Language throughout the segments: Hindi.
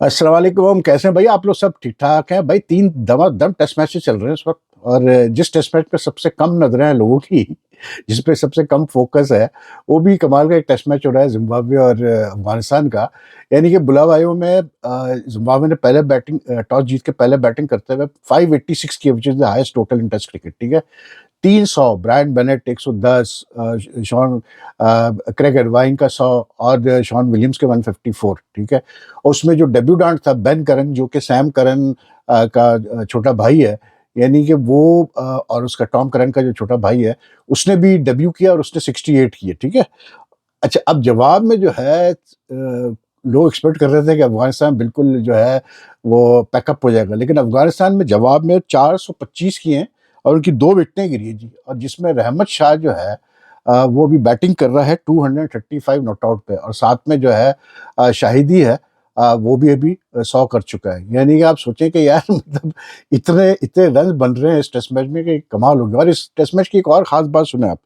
अस्सलाम वालेकुम, कैसे हैं भाई? आप लोग सब ठीक-ठाक हैं? भाई 3 दमादम टेस्ट मैचेस चल रहे हैं इस वक़्त और जिस टेस्ट मैच पे सबसे कम नज़रें हैं लोगों की, जिस पे सबसे कम फ़ोकस है, वो भी कमाल का एक टेस्ट मैच हो रहा है ज़िम्बाब्वे और अफ़गानिस्तान का। यानी कि बुलावायों में ज़िम्बाब्वे ने पहले टॉस जीत के पहले बैटिंग करते हुए 586 की which is the highest total in test cricket, ठीक है? 300 ब्रायन बेनेट 110 क्रेग इरवाइन का 100 और शॉन विलियम्स के 154, ठीक है? और उसमें जो डेब्यूटेंट था बेन करन जो कि सैम करन का छोटा भाई है, यानी कि वो और उसका टॉम करन का जो छोटा भाई है, उसने भी डेब्यू किया और उसने 68 किए, ठीक है? अच्छा, अब जवाब में जो है लोग एक्सपेक्ट कर रहे थे कि अफ़गानिस्तान बिल्कुल जो है वो पैकअप हो जाएगा, लेकिन अफ़गानिस्तान में जवाब में 425 किए हैं और उनकी 2 विकेटें गिरी हैं जी। और जिसमें रहमत शाह जो है वो अभी बैटिंग कर रहा है 235 नॉट आउट पे और साथ में जो है शाहिदी है वो भी अभी 100 कर चुका है। यानी कि आप सोचें कि यार मतलब इतने इतने रन्स बन रहे हैं इस टेस्ट मैच में कि कमाल हो गया। और इस टेस्ट मैच की एक और ख़ास बात सुनें आप,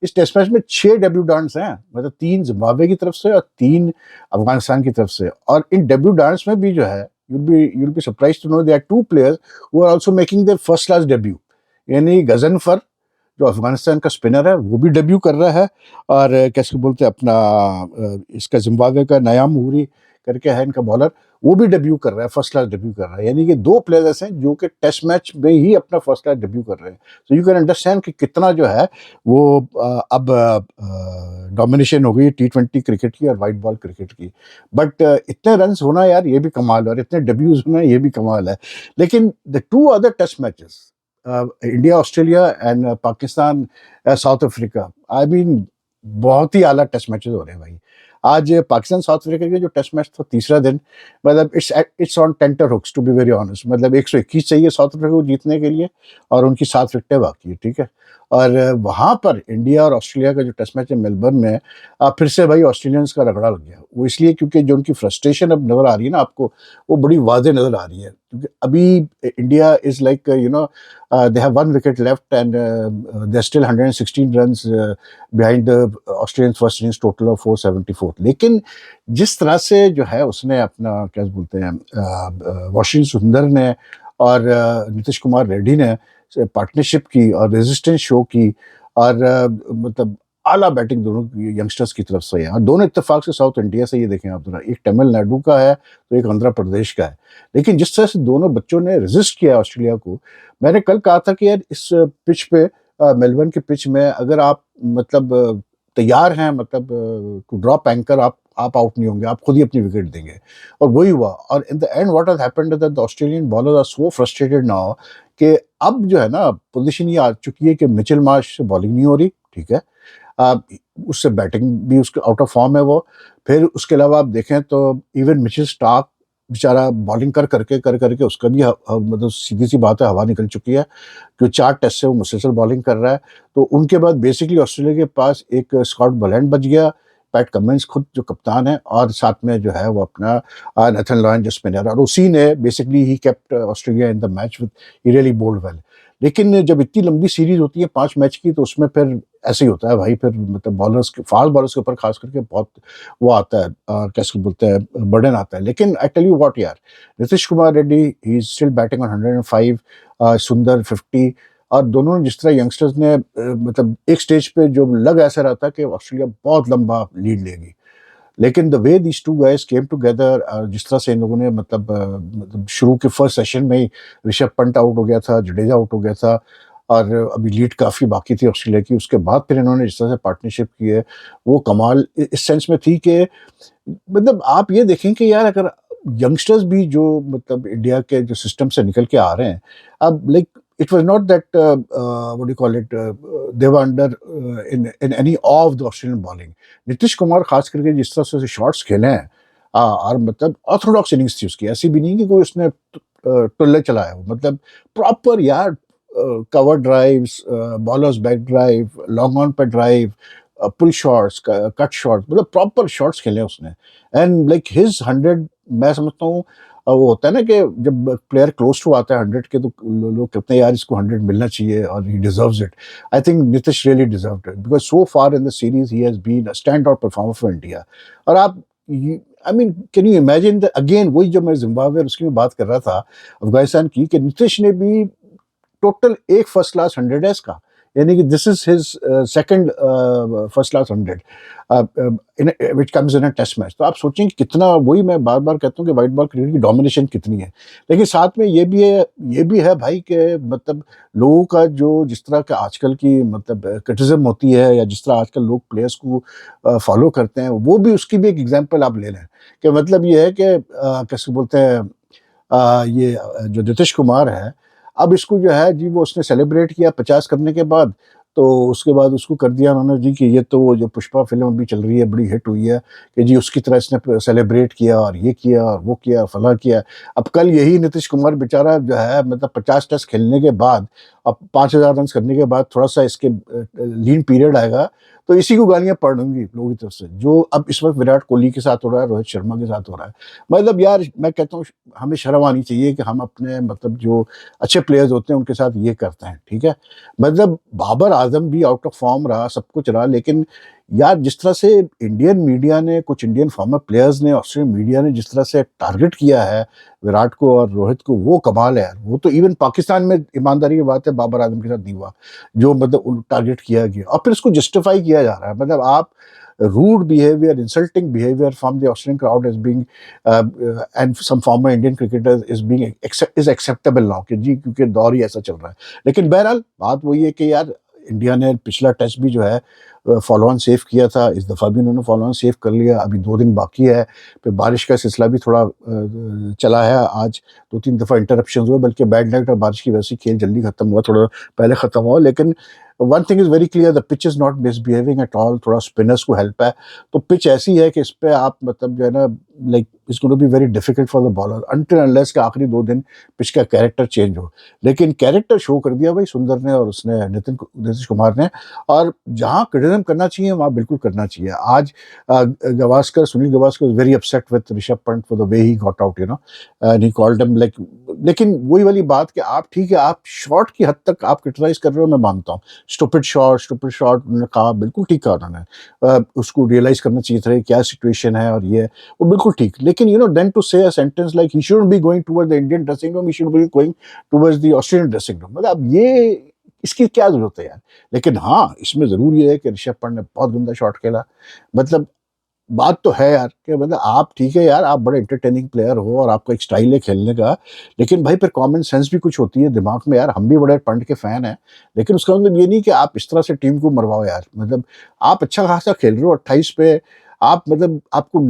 इस टेस्ट मैच में 6 डेब्यूटेंट्स हैं, मतलब 3 ज़िम्बाब्वे की तरफ से और 3 अफ़गानिस्तान की तरफ से। और इन डेब्यूटेंट्स में भी जो है you'll be surprised to know there are 2 players who are also making their first class debut। यानी गज़नफ़र जो अफ़गानिस्तान का स्पिनर है, वो भी डेब्यू कर रहा है और कैसे बोलते हैं अपना इसका ज़िम्बाब्वे का नयाम मूरी करके है इनका बॉलर, वो भी डेब्यू कर रहा है, फर्स्ट क्लास डेब्यू कर रहा है। यानी कि 2 प्लेयर्स ऐसे हैं जो कि टेस्ट मैच में ही अपना फर्स्ट क्लास डेब्यू कर रहे हैं। सो यू कैन अंडरस्टैंड कि कितना जो है वो अब डोमिनेशन हो गई टी20 क्रिकेट की और व्हाइट बॉल क्रिकेट की। बट इतने रन्स होना यार ये भी कमाल है और इतने डेब्यूज़ होना ये भी कमाल है। लेकिन the 2 other test matches India, Australia and Pakistan, South Africa, I mean बहुत ही आला टेस्ट मैचेस हो रहे हैं भाई। आज पाकिस्तान साउथ अफ्रीका के जो टेस्ट मैच था तीसरा दिन, मतलब it's on tenterhooks to be very honest. मतलब 121 चाहिए साउथ अफ्रीका को जीतने के लिए और उनकी 7 विकेटें बाकी है, ठीक है? और वहाँ पर इंडिया और ऑस्ट्रेलिया का जो टेस्ट मैच है मेलबर्न में, फिर से भाई ऑस्ट्रेलियंस का रगड़ा लग गया। वो इसलिए क्योंकि जो उनकी फ्रस्ट्रेशन अब नज़र आ रही है ना आपको, वो बड़ी वाज़ेह नज़र आ रही है। क्योंकि अभी India is like they have 1 wicket left and they're still 116 runs behind the Australians first innings total of 474। लेकिन जिस तरह से जो है उसने अपना क्या बोलते हैं वाशिंगटन सुंदर ने और नीतीश कुमार रेड्डी ने पार्टनरशिप की और रेजिस्टेंस शो की और मतलब आला बैटिंग दोनों यंगस्टर्स की तरफ से है और दोनों इत्तेफाक से साउथ इंडिया से। ये देखें आप जरा, एक तमिलनाडु का है तो एक आंध्र प्रदेश का है। लेकिन जिस तरह से दोनों बच्चों ने रेजिस्ट किया ऑस्ट्रेलिया को, मैंने कल कहा था कि यार इस पिच पे मेलबर्न के पिच में अगर आप मतलब तैयार हैं, मतलब टू ड्रॉप एंकर, आप आउट नहीं होंगे, आप खुद ही अपनी विकेट देंगे। और वही हुआ और in the end what has happened that the Australian bowlers are so frustrated now कि अब जो है ना पोजीशन ये आ चुकी है कि मिचेल मार्श से बॉलिंग नहीं हो रही, ठीक है? अ, उससे बैटिंग भी उसके आउट ऑफ फॉर्म है वो। फिर उसके अलावा आप देखें तो इवन मिचेल स्टार्क बेचारा बॉलिंग कर करके उसका भी मतलब सीधी-सी बात है हवा निकल चुकी है, जो 4 टेस्ट से वो मुसलसल बॉलिंग कर रहा है। तो उनके बाद बेसिकली ऑस्ट्रेलिया के पास एक स्कॉट ब्रैड बच गया, पैट कमिंस खुद जो कप्तान है और साथ में जो है वो अपना नेथन लॉयन जो स्पिनर, और उसी ने basically he kept Australia in the match with he really bowled well. लेकिन जब इतनी लंबी सीरीज़ होती है 5 मैच की तो उसमें फिर ऐसे ही होता है भाई, फिर मतलब बॉलर्स के फास्ट बॉलर्स के ऊपर खास करके बहुत वो आता है कैसे बोलते हैं बर्डन आता है। लेकिन आई टेल यू व्हाट यार, Nitish Kumar Reddy he is still batting on 105, सुंदर 50 और दोनों जिस तरह यंगस्टर्स ने मतलब एक स्टेज पे जो लग ऐसा रहा था कि ऑस्ट्रेलिया बहुत लंबा लीड लेगी। लेकिन the way these two guys came together, जिस तरह से इन लोगों ने मतलब शुरू के फर्स्ट सेशन में ही ऋषभ पंत आउट हो गया था, जडेजा आउट हो गया था और अभी लीड काफ़ी बाकी थी ऑस्ट्रेलिया की। उसके बाद फिर इन्होंने जिस तरह से पार्टनरशिप की है, वो कमाल इस सेंस में थी कि मतलब आप ये देखें कि यार अगर यंगस्टर्स भी जो मतलब इंडिया के जो सिस्टम से निकल के आ रहे हैं, अब like it was not that what do you call it, they were under in any of the Australian bowling. Nitish Kumar खास करके जिस तरह से शॉट्स खेले हैं और मतलब ऑर्थोडॉक्स इनिंग्स थी उसकी, ऐसी भी नहीं कि कोई उसने टुल्ले चलाया हो, मतलब प्रॉपर यार cover drives, bowlers back drive, long on पे ड्राइव, पुल शॉट्स, कट शॉट्स, मतलब प्रॉपर शॉट्स खेले उसने। एंड लाइक हिज 100, मैं समझता हूँ वो होता है ना कि जब प्लेयर क्लोज टू आता है 100 के तो लोग कहते हैं यार इसको 100 मिलना चाहिए और he deserves it. I think Nitish really deserved it because so far in the series he has been a standout performer for India. और आप I mean can you imagine again वही जो मैं जिम्बाब्वे और उसकी मैं बात कर रहा था अफगानिस्तान की, कि नीतीश ने भी टोटल एक फर्स्ट क्लास 100 है इसका, यानी कि this is his second first class 100 in which comes in a test match. तो आप सोचें कि कितना, वही मैं बार बार कहता हूँ कि वाइट बॉल क्रिकेट की डोमिनेशन कितनी है। लेकिन साथ में ये भी है भाई कि मतलब लोगों का जो जिस तरह का आजकल की मतलब क्रिटिसिज्म होती है, या जिस तरह आजकल लोग प्लेयर्स को फॉलो करते हैं, वो भी उसकी भी एक एग्जांपल आप ले लें कि मतलब ये है कि कैसे बोलते हैं ये जो नीतीश कुमार है, अब इसको जो है जी वो उसने सेलिब्रेट किया 50 करने के बाद, तो उसके बाद उसको कर दिया उन्होंने जी कि ये तो वो जो पुष्पा फिल्म अभी चल रही है बड़ी हिट हुई है, कि जी उसकी तरह इसने सेलिब्रेट किया और ये किया और वो किया फला किया। अब कल यही नीतीश कुमार बेचारा जो है मतलब 50 टेस्ट खेलने के बाद, अब 5,000 रन करने के बाद थोड़ा सा इसके लीन पीरियड आएगा, तो इसी को गालियां पड़ूंगी लोगों की तरफ से, जो अब इस वक्त विराट कोहली के साथ हो रहा है, रोहित शर्मा के साथ हो रहा है। मतलब यार मैं कहता हूँ हमें शर्म आनी चाहिए कि हम अपने मतलब जो अच्छे प्लेयर्स होते हैं उनके साथ ये करते हैं, ठीक है। मतलब बाबर आजम भी आउट ऑफ फॉर्म रहा, सब कुछ रहा, लेकिन यार जिस तरह से इंडियन मीडिया ने, कुछ इंडियन फॉर्मर प्लेयर्स ने, ऑस्ट्रेलियन मीडिया ने जिस तरह से टारगेट किया है विराट को और रोहित को, वो कमाल है यार। वो तो इवन पाकिस्तान में, ईमानदारी की बात है, बाबर आजम के साथ नहीं हुआ जो मतलब टारगेट किया गया, और फिर इसको जस्टिफाई किया जा रहा है। मतलब आप rude behavior, insulting behavior from the Australian crowd is being and some former Indian cricketers is acceptable now कि जी क्योंकि दौर ही ऐसा चल रहा है। लेकिन बहरहाल बात वही है कि यार इंडिया ने पिछला टेस्ट भी जो है फॉलो ऑन सेव किया था, इस दफ़ा भी उन्होंने फॉलो ऑन सेव कर लिया, अभी 2 दिन बाकी है, फिर बारिश का सिलसिला भी थोड़ा चला है, आज 2-3 दफ़ा इंटरप्शन हुए, बल्कि बैड नाइट और बारिश की वजह से खेल जल्दी खत्म हुआ, थोड़ा पहले खत्म हुआ। लेकिन one thing is very clear, the pitch is not misbehaving at all, थोड़ा स्पिनर्स को हेल्प है। तो पिच ऐसी है कि इस पे आप मतलब जो है ना, like it's going to be very difficult for the bowler until unless के आखिरी 2 दिन पिच का कैरेक्टर चेंज हो। लेकिन कैरेक्टर शो कर दिया भाई सुंदर ने और उसने नीतीश कुमार ने, और जहाँ क्रिटिसिज्म करना चाहिए वहाँ बिल्कुल करना चाहिए। आज Gavaskar, Sunil Gavaskar was very upset with Rishabh Pant for the way he got out, you know, and he called him like, लेकिन वही वाली बात कि आप ठीक है, आप शॉट की हद तक आप क्रिटिसाइज कर रहे हो, मैं मानता हूँ। स्टूपिड शॉट उन्होंने कहा, बिल्कुल ठीक कहा उन्होंने, उसको रियलाइज करना चाहिए था क्या सिचुएशन है, और ये वो बिल्कुल ठीक। लेकिन यू नो देन टू से a sentence like he shouldn't be going towards the Indian dressing room, he should be going towards the Australian dressing room, मतलब ये इसकी क्या जरूरत है यार। लेकिन हाँ, इसमें जरूर ये है कि ऋषभ पंत ने बहुत गंदा शॉट खेला। मतलब बात तो है यार कि मतलब आप ठीक है यार, आप बड़े एंटरटेनिंग प्लेयर हो और आपका एक स्टाइल है खेलने का, लेकिन भाई फिर कॉमन सेंस भी कुछ होती है दिमाग में यार। हम भी बड़े पंट के फैन हैं, लेकिन उसका मतलब ये नहीं कि आप इस तरह से टीम को मरवाओ यार। मतलब आप अच्छा खासा खेल रहे हो 28 पे, आप मतलब आपको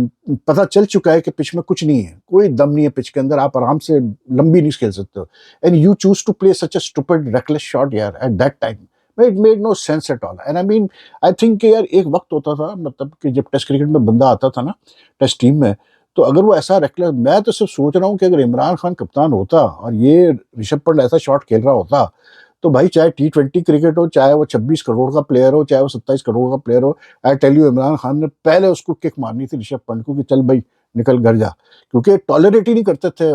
पता चल चुका है कि पिच में कुछ नहीं है, कोई दम नहीं है पिच के अंदर, आप आराम से लंबी नहीं खेल सकते हो, and you choose to play such a stupid reckless shot यार at that time. It made no sense at all, and I mean I think कि यार एक वक्त होता था मतलब कि जब टेस्ट क्रिकेट में बंदा आता था ना टेस्ट टीम में, तो अगर वो ऐसा रेकलेस, मैं तो सिर्फ सोच रहा हूँ कि अगर इमरान खान कप्तान होता और ये ऋषभ पंत ऐसा शॉट खेल रहा होता, तो भाई चाहे T20 क्रिकेट हो, चाहे वो 26 करोड़ का प्लेयर हो, चाहे वो 27 करोड़ का प्लेयर हो, I tell you Imran Khan ने पहले उसको किक मारनी थी ऋषभ पंत को कि चल भाई निकल घर जा, क्योंकि टॉलरेट ही नहीं करते थे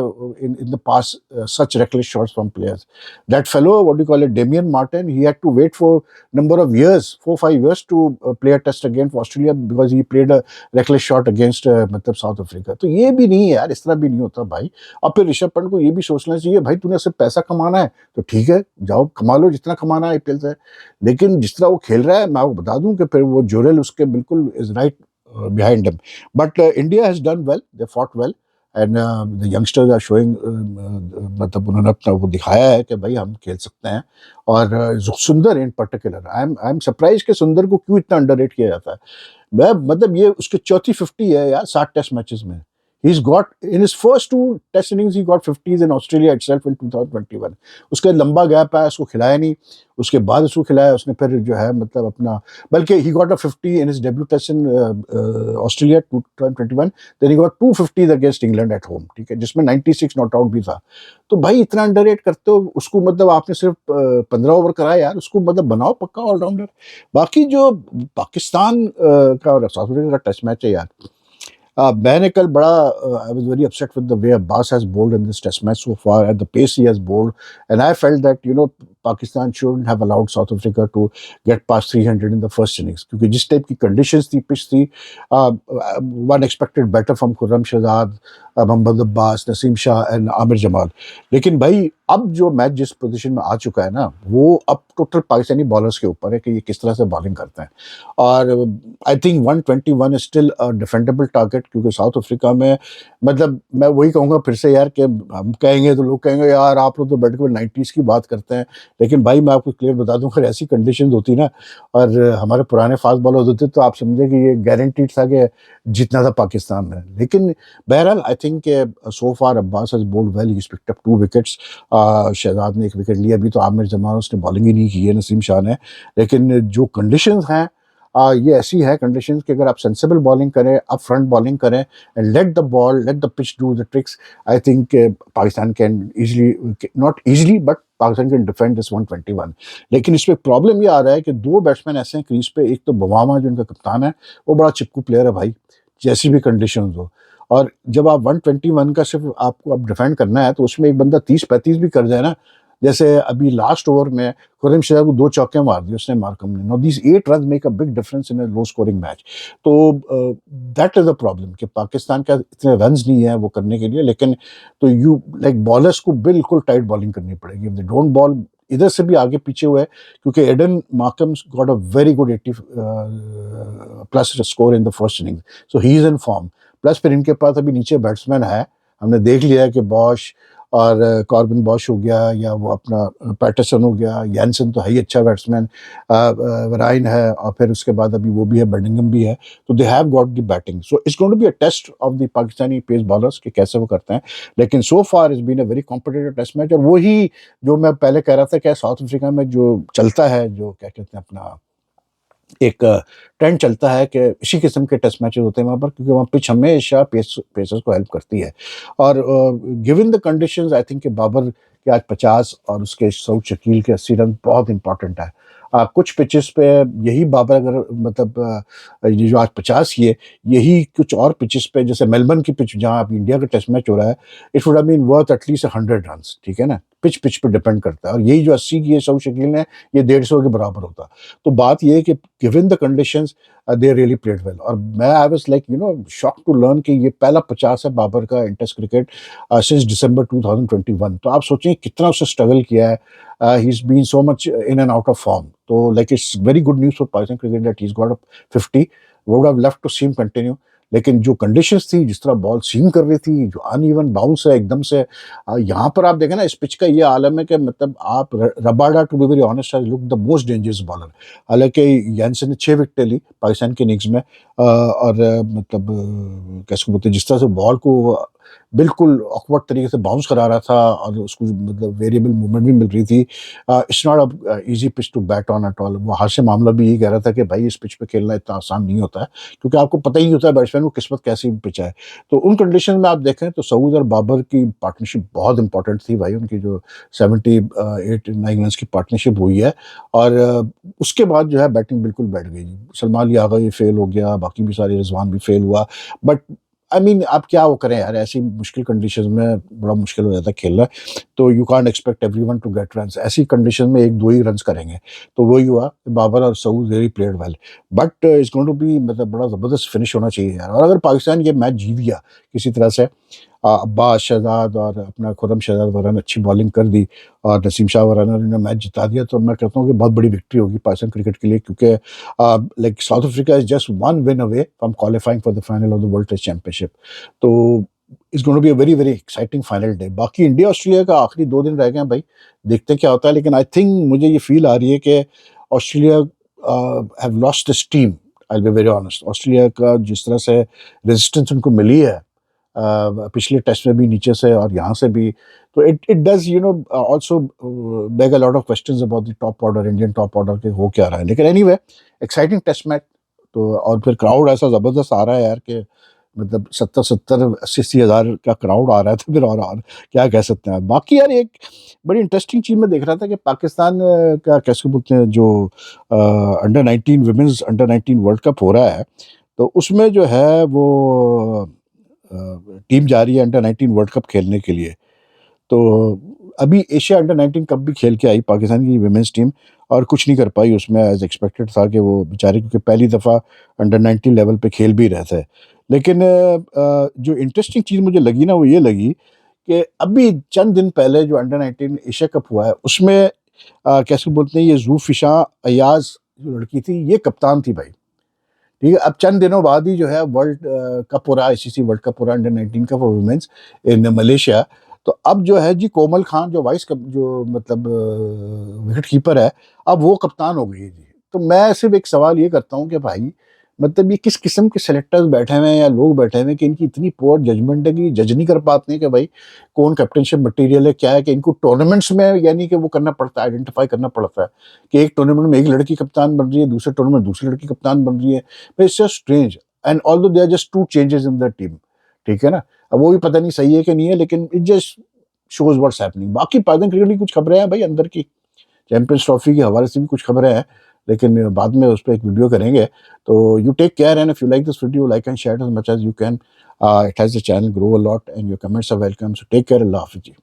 in the past such reckless shots from players. That fellow what do call it, Damien Martyn, he had to wait for number of years, 4-5 years to play a test again for Australia because he played a reckless shot against मतलब साउथ अफ्रीका। तो ये भी नहीं है यार, इस तरह भी नहीं होता भाई। और फिर ऋषभ पंत को ये भी सोचना चाहिए भाई, तूने सिर्फ पैसा कमाना है तो ठीक है, जाओ कमा लो जितना कमाना है आईपीएल से, लेकिन जिस तरह वो खेल रहा है मैं आपको बता दूं कि फिर वो जोरेल उसके बिल्कुल is right behind him. But India has done well. They fought well, and the youngsters are showing मतलब उन्होंने अपना वो दिखाया है कि भाई हम खेल सकते हैं। और सुंदर इन पर्टिकुलर, आई एम सरप्राइज कि सुंदर को क्यों इतना अंडररेट किया जाता है। मैं मतलब ये उसकी चौथी 50 है यार 60 टेस्ट मैचेस में। He's got in his first 2 test innings he got 50s in Australia itself in 2021। उसका लंबा गैप है, उसको खिलाया नहीं, उसके बाद उसको खिलाया उसने, फिर जो है मतलब अपना, बल्कि he got a 50 in his debut test in Australia 2021, then he got 2 50s against England at home, ठीक है, जिसमें 96 नॉट आउट भी था। तो भाई इतना अंडररेट करते हो उसको, मतलब आपने सिर्फ 15 ओवर कराया यार, उसको मतलब बनाओ पक्का ऑलराउंडर। बाकी जो पाकिस्तान का और साउथ अफ्रीका का टेस्ट मैच है यार, मैंने कल बड़ा I was very upset with the way Abbas has bowled in this test match so far at the pace he has bowled, and I felt that you know Pakistan shouldn't have allowed South Africa to get past 300 in the first innings, क्योंकि जिस टाइप की कंडीशंस थी, पिच थी, one expected better from Khurram Shahzad, Mohammad Abbas, Naseem Shah and Aamir Jamal. लेकिन भाई अब जो मैच जिस पोजीशन में आ चुका है ना, वो अब टोटल पाकिस्तानी बॉलर्स के ऊपर है कि ये किस तरह से बॉलिंग करते हैं। और I think 121 is still a defendable target, क्योंकि साउथ अफ्रीका में, मतलब मैं वही कहूँगा फिर से यार, कि हम कहेंगे तो लोग कहेंगे यार आप लोग तो बैठ के 90s की बात करते हैं। लेकिन भाई मैं आपको क्लियर बता दूं, अगर ऐसी कंडीशन होती ना और हमारे पुराने फास्ट बॉलर होते, तो आप समझे कि ये गारंटीड था कि जीतना था पाकिस्तान में। लेकिन बहरहाल I think so far Abbas has bowled well, he picked up 2 wickets. Shahzad ने 1 विकेट लिया, अभी तो आमिर जमान उसने बॉलिंग ही नहीं की है, नसीम शाह ने। लेकिन जो कंडीशंस हैं, ये ऐसी है कंडीशंस कि अगर आप सेंसिबल बॉलिंग करें, अप फ्रंट बॉलिंग करें and let the ball, let the pitch do the tricks, I think Pakistan can easily, not easily but Pakistan can defend this 121। लेकिन इसमें प्रॉब्लम ये आ रहा है कि 2 बैट्समैन ऐसे हैं क्रीज पे, एक तो बवामा जो इनका कप्तान है, वो बड़ा चिपकू प्लेयर है भाई, जैसी भी कंडीशन हो। और जब आप 121 का सिर्फ आपको अब डिफेंड करना है, तो उसमें एक बंदा 30-35 भी कर जाए ना, जैसे अभी लास्ट ओवर में खुर्रम शहजाद को 2 चौके मार दिए उसने, मार्कम ने। Now these 8 run make a big difference in a low scoring match. तो दैट इज द प्रॉब्लम कि पाकिस्तान का इतने रन्स नहीं है वो करने के लिए। लेकिन तो यू लाइक बॉलर्स को बिल्कुल टाइट बॉलिंग करनी पड़ेगी, इफ दे डोंट बॉल इधर से भी आगे पीछे हुए, क्योंकि Aiden Markram got a very good 80 plus score in the first inning, so he is in form. Plus फिर इनके पास अभी नीचे बैट्समैन है, हमने देख लिया है कि बॉश और कॉर्बिन बॉश हो गया, या वो अपना पैटरसन हो गया, यैनसन तो है ही अच्छा बैट्समैन, वराइन है, और फिर उसके बाद अभी वो भी है, बेडिंगम भी है। तो they have got the batting, so it's going to be a test of the Pakistani pace bowlers कि कैसे वो करते हैं। लेकिन so far is been a very competitive test match. और वही जो मैं पहले कह रहा था कि साउथ अफ्रीका में जो चलता है, जो क्या कहते हैं अपना एक ट्रेंड चलता है कि इसी किस्म के टेस्ट मैचेस होते हैं वहाँ पर, क्योंकि वहाँ पिच हमेशा पेसर्स को हेल्प करती है। और given the conditions I think कि बाबर के आज 50 और उसके सऊद शकील के 80 रन बहुत इंपॉर्टेंट है। कुछ पिचेस पे यही बाबर अगर मतलब ये जो आज 50 किए, यही कुछ और पिचेस पे, जैसे मेलबर्न की पिच जहाँ अभी इंडिया का टेस्ट मैच हो रहा है, it would have been worth at least 100 runs, ठीक है ना। पिच पिच पे डिपेंड करता है, और यही जो 80 किए सऊद शकील ने, ये 150 के बराबर होता। तो बात ये है कि given the conditions they really played well. और मैं I was like shock to learn कि ये पहला 50 है बाबर का in test cricket since December 2021। तो आप सोचें कितना उसने स्ट्रगल किया है, he is been so much in and out of form. तो like it's very good news for Pakistan cricket that he is got a 50, would have love to see him continue. लेकिन जो कंडीशंस थी, जिस तरह बॉल सीम कर रही थी, जो अनइवन बाउंस है एकदम से, यहाँ पर आप देखें ना, इस पिच का ये आलम है कि मतलब आप Rabada, to be very honest, has look the most dangerous bowler. हालांकि यैनसन ने 6 विकेटें ली पाकिस्तान के इनिंग्स में, और मतलब कैसे बोलते हैं, जिस तरह से बॉल को बिल्कुल ऑकवर्ड तरीके से बाउंस करा रहा था, और उसको मतलब वेरिएबल मूवमेंट भी मिल रही थी। It's not a easy pitch to bat on at all. वो हाशिम मामला भी यही कह रहा था कि भाई इस पिच पे खेलना इतना आसान नहीं होता है, क्योंकि आपको पता ही नहीं होता है बैट्समैन को किस्मत कैसी पिच है। तो उन कंडीशन में आप देखें तो सऊद और बाबर की पार्टनरशिप बहुत इंपॉर्टेंट थी भाई, उनकी जो 78-9 रन की पार्टनरशिप हुई है। और उसके बाद जो है बैटिंग बिल्कुल बैठ गई। सलमान अली आगा ये फेल हो गया, बाकी भी सारे, रिजवान भी फेल हुआ। बट आई मीन आप क्या वो करें यार, ऐसी मुश्किल कंडीशंस में बड़ा मुश्किल हो जाता है खेलना। तो you can't expect everyone to get runs, ऐसी कंडीशन में 1-2 ही रन्स करेंगे। तो वही हुआ, बाबर और Saud really played well, but it's going to be, मतलब बड़ा ज़बरदस्त फिनिश होना चाहिए यार। और अगर पाकिस्तान ये मैच जीत गया किसी तरह से, अब्बास शहजाद और अपना खुर्रम शहजाद वगैरह ने अच्छी बॉलिंग कर दी, और नसीम शाह वगैरह ने मैच जिता दिया, तो मैं कहता हूँ कि बहुत बड़ी विक्ट्री होगी पाकिस्तान क्रिकेट के लिए, क्योंकि like South Africa is just 1 win away from qualifying for the final of the World Test Championship. तो it's going to be a very very exciting final day. बाकी इंडिया ऑस्ट्रेलिया का आखिरी 2 दिन रह गए हैं भाई, देखते हैं क्या होता है। लेकिन आई थिंक मुझे ये फील आ रही है कि Australia have lost this team. I will be very honest, Australia का जिस तरह से रेजिस्टेंस उनको मिली है पिछले टेस्ट में भी नीचे से और यहाँ से भी, तो it does also beg a lot of questions about the top order, Indian top order के हो क्या रहा है। लेकिन एनीवे एक्साइटिंग टेस्ट मैच। तो और फिर क्राउड ऐसा ज़बरदस्त आ रहा है यार कि मतलब 70-80 हज़ार का क्राउड आ रहा है, तो फिर और क्या कह सकते हैं। बाकी यार एक बड़ी इंटरेस्टिंग चीज़ मैं देख रहा था कि पाकिस्तान का कैसे बोलते हैं, जो under 19 women's under 19 world cup हो रहा है, तो उसमें जो है वो टीम जा रही है अंडर 19 वर्ल्ड कप खेलने के लिए। तो अभी एशिया अंडर 19 कप भी खेल के आई पाकिस्तान की विमेंस टीम, और कुछ नहीं कर पाई उसमें, एज एक्सपेक्टेड था कि वो बेचारे, क्योंकि पहली दफ़ा अंडर 19 लेवल पे खेल भी रहे थे। लेकिन जो इंटरेस्टिंग चीज़ मुझे लगी ना, वो ये लगी कि अभी चंद दिन पहले जो अंडर 19 एशिया कप हुआ है उसमें कैसे बोलते हैं, ये ज़ूफ़िशा अयाज जो लड़की थी ये कप्तान थी भाई। ठीक है, अब चंद दिनों बाद ही जो है वर्ल्ड कप हो रहा है, आईसीसी वर्ल्ड कप हो रहा है अंडर 19 का फॉर वुमेन्स इन मलेशिया। तो अब जो है जी कोमल खान जो वाइस कप जो मतलब विकेट कीपर है, अब वो कप्तान हो गई है जी। तो मैं सिर्फ एक सवाल ये करता हूँ कि भाई मतलब ये किस किस्म के सेलेक्टर्स बैठे हुए हैं या लोग बैठे हुए हैं कि इनकी इतनी पुअर जजमेंट है कि जज नहीं कर पाते हैं कि भाई कौन कैप्टनशिप मटेरियल है, क्या है, कि इनको टूर्नामेंट्स में यानी कि वो करना पड़ता है, आइडेंटिफाई करना पड़ता है कि एक टूर्नामेंट में एक लड़की कप्तान बन रही है, दूसरे टूर्नामेंट में दूसरी लड़की कप्तान बन रही है। It's just strange, and although they are just two changes in the team. ठीक है ना, अब वो भी पता नहीं सही है कि नहीं है, लेकिन it just shows what's happening. बाकी पाकिस्तान क्रिकेट की कुछ खबरें हैं भाई अंदर की, चैंपियंस ट्रॉफी के हवाले से भी कुछ खबरें हैं, लेकिन बाद में उस पर एक वीडियो करेंगे। तो you take care, and if you like this video like and share as much as you can. It has the channel grow a lot and your comments are welcome, so take care, अल्लाह हाफिज़ जी।